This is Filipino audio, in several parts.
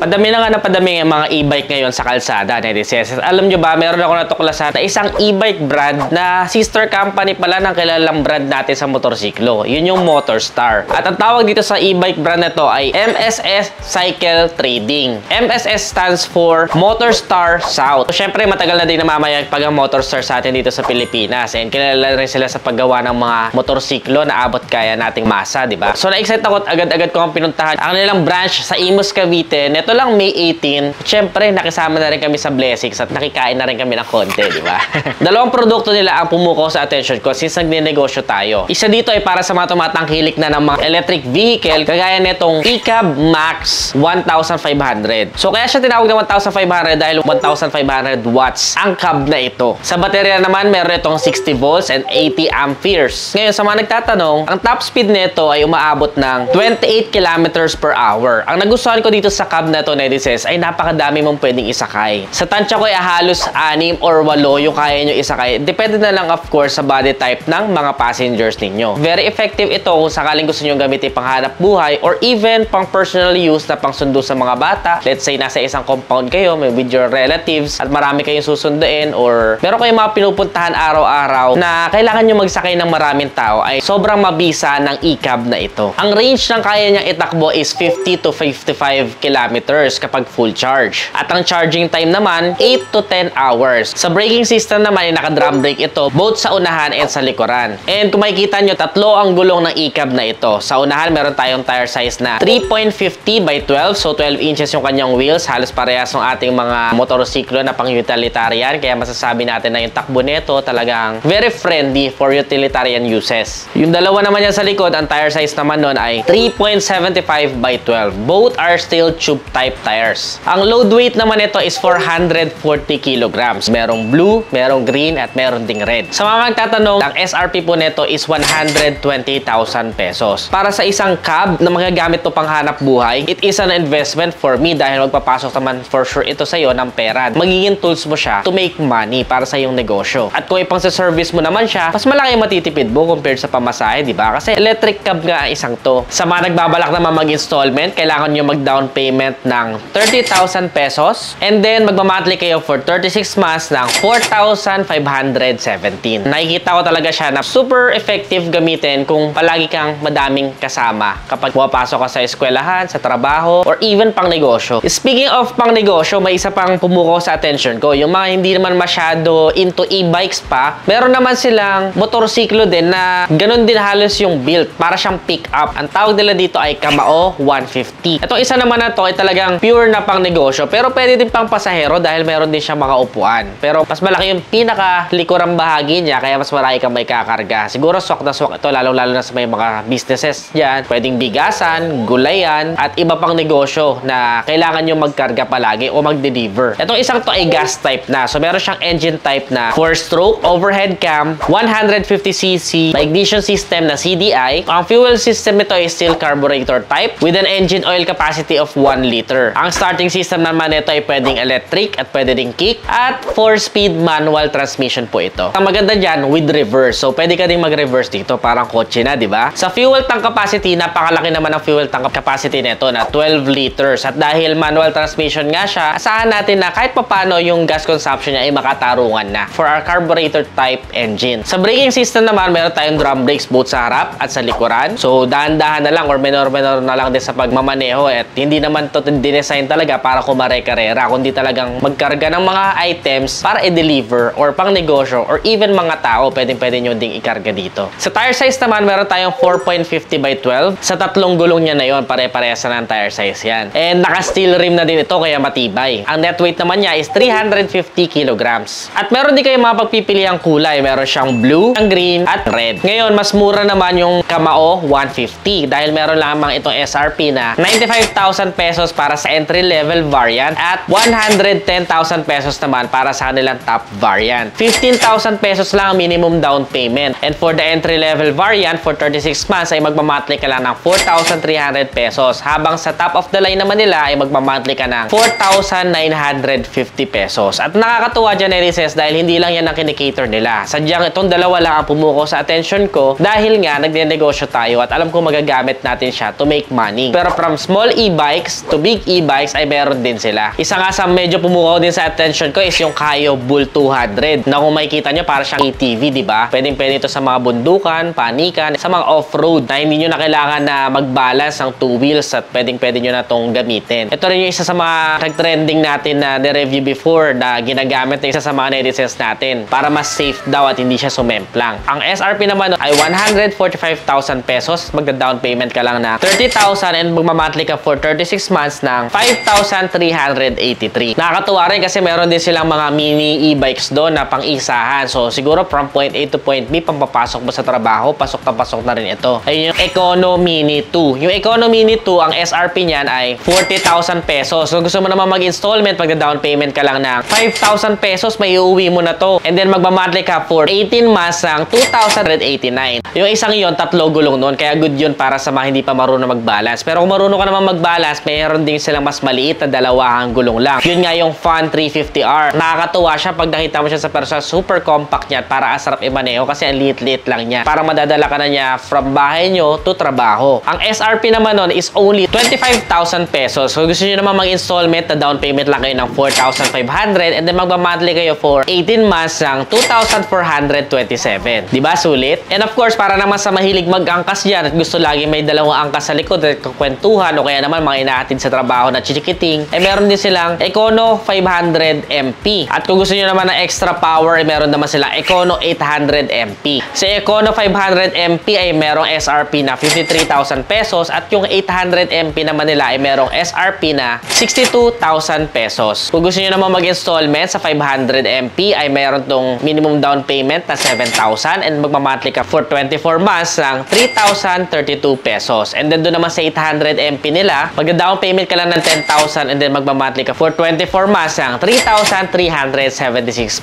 Padami na nga na padami ang mga e-bike ngayon sa kalsada, netizens. Alam nyo ba, meron ako natuklasan na isang e-bike brand na sister company pala ng kilalang brand natin sa motorsiklo. Yun yung Motorstar. At ang tawag dito sa e-bike brand na to ay MSS Cycle Trading. MSS stands for Motorstar South. So, syempre, matagal na din namamayag pag ang Motorstar sa atin dito sa Pilipinas. And kilala rin sila sa paggawa ng mga motorsiklo na abot kaya nating masa, di ba? So, na-excite ako agad-agad ko ang pinuntahan ang nilang branch sa Imus, Cavite. Neto lang May 18. Syempre, nakisama na rin kami sa Blessings at nakikain na rin kami ng konti, di ba? Dalawang produkto nila ang pumukaw sa attention ko since nagne-negosyo tayo. Isa dito ay para sa mga tumatangkilik na ng mga electric vehicle, kagaya netong eCab Max 1500. So, kaya siya tinawag na 1500 dahil 1500 watts ang cab na ito. Sa baterya naman, meron itong 60 volts and 80 amperes. Ngayon, sa mga nagtatanong, ang top speed nito ay umaabot ng 28 kilometers per hour. Ang nagustuhan ko dito sa cab na ito, netizens, ay napakadami mong pwedeng isakay. Sa tansya ko ay halos 6 or 8 yung kaya nyo isakay. Depende na lang, of course, sa body type ng mga passengers ninyo. Very effective ito kung sakaling gusto nyo gamitin panghanap buhay or even pang personal use na pangsundo sa mga bata. Let's say, nasa isang compound kayo, may with your relatives at marami kayong susunduin or meron kayong mga pinupuntahan araw-araw na kailangan nyo magsakay ng maraming tao, ay sobrang mabisa ng e-cab na ito. Ang range ng kaya niyang itakbo is 50 to 55 kilometers kapag full charge. At ang charging time naman, 8 to 10 hours. Sa braking system naman, ay naka-drum brake ito both sa unahan and sa likuran. And kung makikita nyo, tatlo ang gulong ng e-cab na ito. Sa unahan, meron tayong tire size na 3.50 by 12. So, 12 inches yung kanyang wheels. Halos parehas ng ating mga motorsiklo na pang utilitarian. Kaya masasabi natin na yung takbo nito talagang very friendly for utilitarian uses. Yung dalawa naman yan sa likod, ang tire size naman nun ay 3.75 by 12. Both are steel tube type tires. Ang load weight naman ito is 440 kilograms. Merong blue, merong green, at meron ding red. Sa mga magtatanong, ang SRP po nito is 120,000 pesos. Para sa isang cab na magagamit to pang hanap buhay, it is an investment for me dahil magpapasok naman for sure ito sa'yo ng pera. Magiging tools mo siya to make money para sa iyong negosyo. At kung ipang sa service mo naman siya, mas malaki matitipid mo compared sa pamasahe, di ba? Kasi electric cab nga ang isang to. Sa mga nagbabalak naman mag-installment, kailangan nyo mag-down payment ng 30,000 pesos and then magmamonthly kayo for 36 months ng 4,517. Nakikita ko talaga siya na super effective gamitin kung palagi kang madaming kasama kapag pumapasok ka sa eskwelahan, sa trabaho, or even pang negosyo. Speaking of pang negosyo, may isa pang pumukaw sa attention ko. Yung mga hindi naman masyado into e-bikes pa, meron naman silang motorsiklo din na ganun din halos yung build. Para siyang pick-up. Ang tawag nila dito ay Kamao 150. Itong isa naman na to ay talagang pure na pang negosyo, pero pwede din pang pasahero dahil meron din siyang mga upuan. Pero mas malaki yung pinaka-likurang bahagi niya, kaya mas marami kang may kakarga. Siguro swak na swak ito, lalong-lalo na sa may mga businesses dyan. Pwedeng bigasan, gulayan, at iba pang negosyo na kailangan nyo magkarga palagi o mag-deliver. Itong isang to ay gas type na. So, meron siyang engine type na 4-stroke, overhead cam, 150cc, ignition system na CDI. Ang fuel system nito ay steel carburetor type with an engine oil capacity of 1 liter. Ang starting system naman nito ay pwedeng electric at pwede ding kick at 4-speed manual transmission po ito. Ang maganda dyan, with reverse. So, pwede ka ding mag-reverse dito, parang kotse na, di ba? Sa fuel tank capacity, napakalaki naman ang fuel tank capacity nito na 12 liters. At dahil manual transmission nga siya, asahan natin na kahit papano yung gas consumption niya ay makatarungan na for our carburetor type engine. Sa braking system naman, meron tayong drum brakes both sa harap at sa likuran. So, dahan-dahan na lang or menor-menor na lang din sa pagmamaneho at hindi naman to dinesign talaga para kumare-karera, kundi talagang magkarga ng mga items para i-deliver or pang negosyo or even mga tao, pwede nyo ding ikarga dito. Sa tire size naman, meron tayong 4.50 by 12. Sa tatlong gulong niya na yon, pare-parehas na ng tire size yan. And naka-steel rim na din ito, kaya matibay. Ang net weight naman niya is 350 kilograms. At meron din kayo mga pagpipiliang kulay. Meron siyang blue, ang green, at red. Ngayon, mas mura naman yung Kamao 150 dahil meron lamang itong SRP na 95,000 pesos para sa entry-level variant at 110,000 pesos naman para sa kanilang top variant. 15,000 pesos lang ang minimum down payment. And for the entry-level variant, for 36 months ay magmamonthly ka lang ng 4,300 pesos. Habang sa top of the line naman nila ay magmamonthly ka ng 4,950 pesos. At nakakatuwa dyan, netizens, dahil hindi lang yan ang kinikater nila. Sadyang itong dalawa lang ang pumuko sa attention ko dahil nga nagne-negosyo tayo at alam ko magagamit natin siya to make money. Pero from small e-bikes to big Greek e-bikes ay meron din sila. Isa nga sa medyo pumukaw din sa attention ko is yung Kayo Bull 200 na kung makikita nyo para siyang ATV, di ba? Pwedeng-pwede ito sa mga bundukan, panikan, sa mga off-road na hindi nyo na kailangan na mag-balance ang two wheels at pwedeng-pwede nyo na itong gamitin. Ito rin yung isa sa mga nag-trending natin na na-review before na ginagamit ng isa sa mga netizens natin para mas safe daw at hindi siya sumemplang. Ang SRP naman ay 145,000 pesos. Magda-down payment ka lang na 30,000 and magmamonthly ka for 36 months ng 5,383. Nakakatuwa rin kasi meron din silang mga mini e-bikes doon na pang-isahan. So, siguro from point A to point B, pampapasok mo sa trabaho, pasok na rin ito. Ayun yung Econo Mini 2. Yung Econo Mini 2, ang SRP niyan ay 40,000 pesos. So, gusto mo naman mag-installment, magda-down payment ka lang ng 5,000 pesos, may uuwi mo na to. And then, magmamonthly ka for 18 months ng 2,089. Yung isang yon tatlo gulong nun, kaya good yun para sa mga hindi pa marunong mag-balance. Pero kung marunong ka naman mag-balance, mayroon din silang mas maliit na dalawang gulong lang. Yun nga yung Fun 350R. Nakakatuwa siya pag nakita mo siya sa person, super compact niya para asarap imaneho kasi ang liit-liit lang niya. Para madadala ka na niya from bahay nyo to trabaho. Ang SRP naman nun is only 25,000 pesos. So gusto nyo naman mag-installment, na down payment lang kayo ng 4,500 and then magba-monthly kayo for 18 months ng 2,427. Diba? Sulit? And of course, para naman sa mahilig mag-angkas dyan at gusto lagi may dalawang angkas sa likod at kukwentuhan o kaya naman mga inahatid sa trabaho na chichikiting, eh meron din silang Econo 500 MP. At kung gusto nyo naman ng extra power, eh meron naman sila Econo 800 MP. Si Econo 500 MP ay merong SRP na 53,000 pesos at yung 800 MP naman nila ay merong SRP na 62,000 pesos. Kung gusto nyo naman mag-installment sa 500 MP ay meron tong minimum down payment na 7,000 and magmamonthly ka for 24 months ng 3,032 pesos. And then doon naman sa 800 MP nila, magda-down payment ka lang ng 10,000 and then magmamonthly ka for 24 months ng 3,376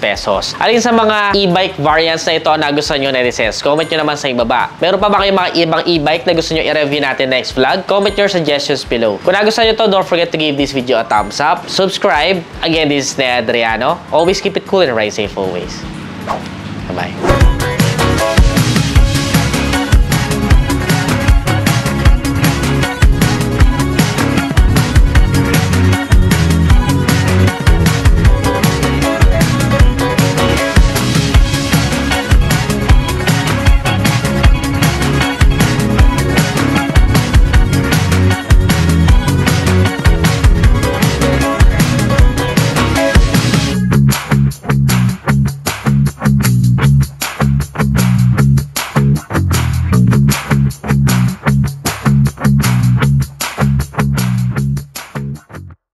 pesos. Alin sa mga e-bike variants na ito ang nagustuhan nyo netizens? Comment nyo naman sa ibaba. Meron pa ba kayong mga ibang e-bike na gusto nyo i-review natin next vlog? Comment your suggestions below. Kung nagustuhan nyo to, don't forget to give this video a thumbs up. Subscribe. Again, this is Nea Adriano. Always keep it cool and ride safe always. Bye-bye.